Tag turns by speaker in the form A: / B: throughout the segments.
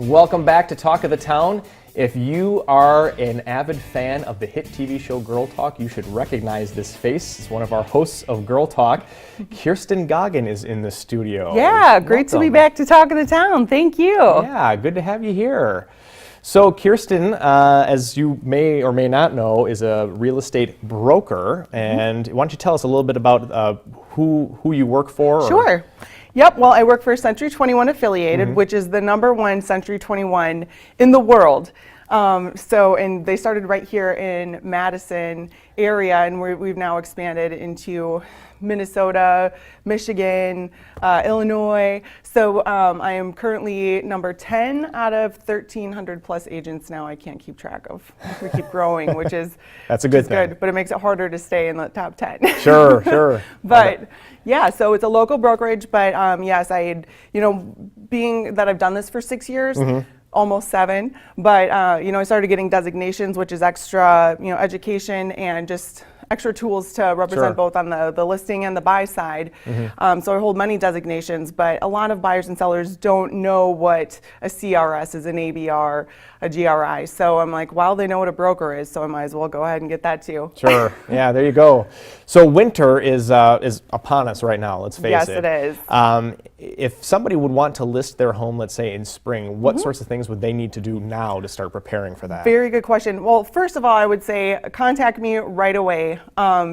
A: Welcome back to Talk of the Town. If you are an avid fan of the hit TV show Girl Talk, you should recognize this face. It's one of our hosts of Girl Talk. Kjerstin Goggin is in the studio.
B: Yeah, great to be back to Talk of the Town. Thank you.
A: Yeah, good to have you here. So Kjerstin, as you may or may not know, is a real estate broker. And why don't you tell us a little bit about who you work for?
B: Sure. Yep, well, I work for Century 21 Affiliated, which is the #1 Century 21 in the world. And they started right here in Madison area, and we've now expanded into Minnesota, Michigan, Illinois. So I am currently number 10 out of 1,300 plus agents now. I can't keep track of. We keep growing, which is
A: that's a good thing.
B: Good, but it makes it harder to stay in the top 10.
A: Sure.
B: But yeah, so it's a local brokerage. But yes, being that I've done this for 6 years. Almost 7, but I started getting designations, which is extra, education and just extra tools to represent both on the listing and the buy side. So I hold many designations, but a lot of buyers and sellers don't know what a CRS is, an ABR, a GRI. So I'm like, well, they know what a broker is, so I might as well go ahead and get that too.
A: Sure. Yeah, there you go. So winter is upon us right now, let's face it.
B: Yes, it is.
A: If somebody would want to list their home, let's say in spring, what sorts of things would they need to do now to start preparing for that?
B: Very good question. Well, first of all, I would say contact me right away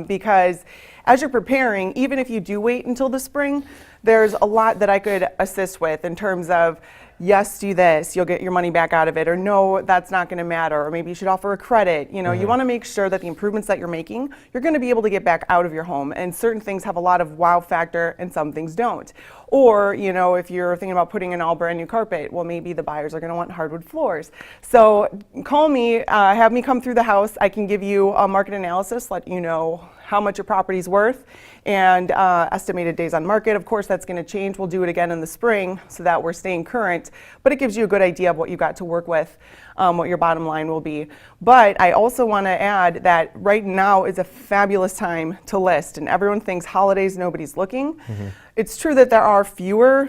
B: because as you're preparing, even if you do wait until the spring, there's a lot that I could assist with in terms of, yes, do this, you'll get your money back out of it, or no, that's not going to matter, or maybe you should offer a credit. You want to make sure that the improvements that you're making, you're going to be able to get back out of your home, and certain things have a lot of wow factor and some things don't. Or, if you're thinking about putting in all brand new carpet, well, maybe the buyers are going to want hardwood floors. So call me, have me come through the house. I can give you a market analysis, let you know how much your property's worth, and estimated days on market. Of course, that's going to change. We'll do it again in the spring so that we're staying current, but it gives you a good idea of what you got to work with, what your bottom line will be. But I also want to add that right now is a fabulous time to list, and everyone thinks holidays, nobody's looking. It's true that there are fewer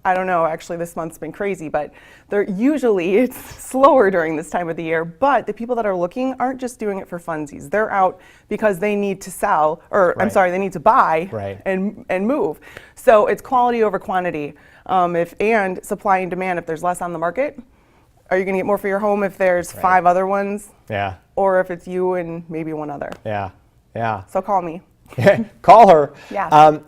B: I don't know, actually this month's been crazy, but it's slower during this time of the year, but the people that are looking aren't just doing it for funsies. They're out because they need to sell, they need to buy and move. So it's quality over quantity. And supply and demand, if there's less on the market, are you going to get more for your home if there's 5 other ones? Yeah. Or if it's you and maybe one other? Yeah. So call me.
A: Call her.
B: Yeah.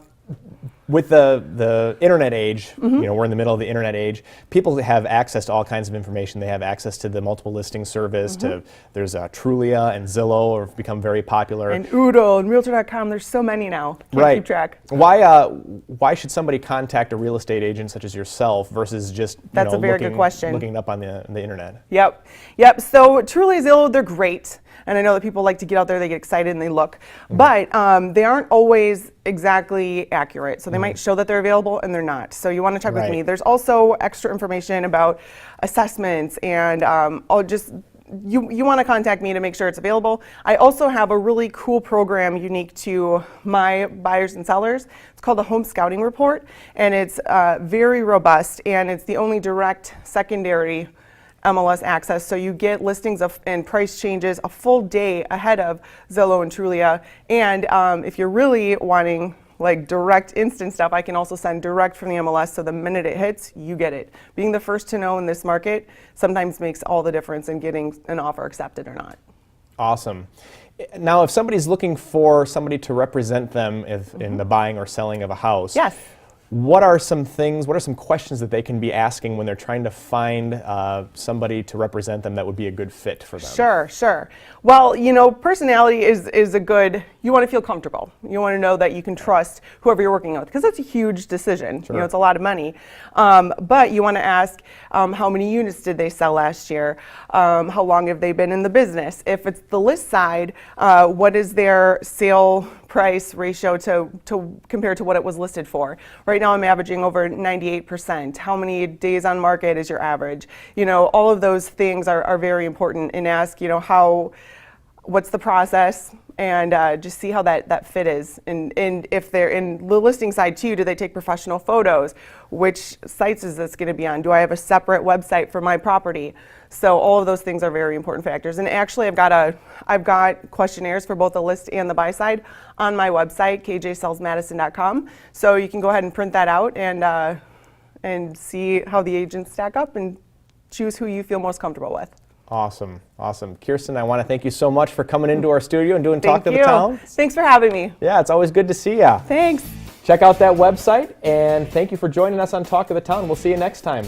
A: With the internet age, we're in the middle of the internet age, people have access to all kinds of information. They have access to the multiple listing service, there's Trulia and Zillow have become very popular.
B: And Oodle and Realtor.com, there's so many now. Can't keep track.
A: Why should somebody contact a real estate agent such as yourself versus just
B: That's a very good question.
A: Looking it up on the internet?
B: Yep. So Trulia, Zillow, they're great. And I know that people like to get out there, they get excited and they look, but they aren't always exactly accurate. So they might show that they're available and they're not. So you want to check with me. There's also extra information about assessments and you want to contact me to make sure it's available. I also have a really cool program unique to my buyers and sellers. It's called the Home Scouting Report, and it's very robust, and it's the only direct secondary MLS access, so you get listings and price changes a full day ahead of Zillow and Trulia. And if you're really wanting like direct instant stuff, I can also send direct from the MLS, so the minute it hits, you get it. Being the first to know in this market sometimes makes all the difference in getting an offer accepted or not.
A: Awesome. Now, if somebody's looking for somebody to represent them in the buying or selling of a house,
B: yes.
A: What are some questions that they can be asking when they're trying to find somebody to represent them that would be a good fit for them?
B: Sure. Well, personality is a good, you want to feel comfortable. You want to know that you can trust whoever you're working with, because that's a huge decision.
A: Sure.
B: It's a lot of money. But you want to ask, how many units did they sell last year? How long have they been in the business? If it's the list side, what is their sale price ratio to compare to what it was listed for? Right now I'm averaging over 98%. How many days on market is your average? All of those things are very important, and ask, what's the process, and just see how that fit is. And if they're in the listing side too, do they take professional photos? Which sites is this going to be on? Do I have a separate website for my property? So all of those things are very important factors. And actually, I've got questionnaires for both the list and the buy side on my website, kjsellsmadison.com. So you can go ahead and print that out and see how the agents stack up and choose who you feel most comfortable with.
A: Awesome, awesome. Kjerstin, I want to thank you so much for coming into our studio and doing
B: Thank
A: Talk to
B: you.
A: the Town.
B: Thanks for having me.
A: Yeah, it's always good to see ya.
B: Thanks.
A: Check out that website, and thank you for joining us on Talk of the Town. We'll see you next time.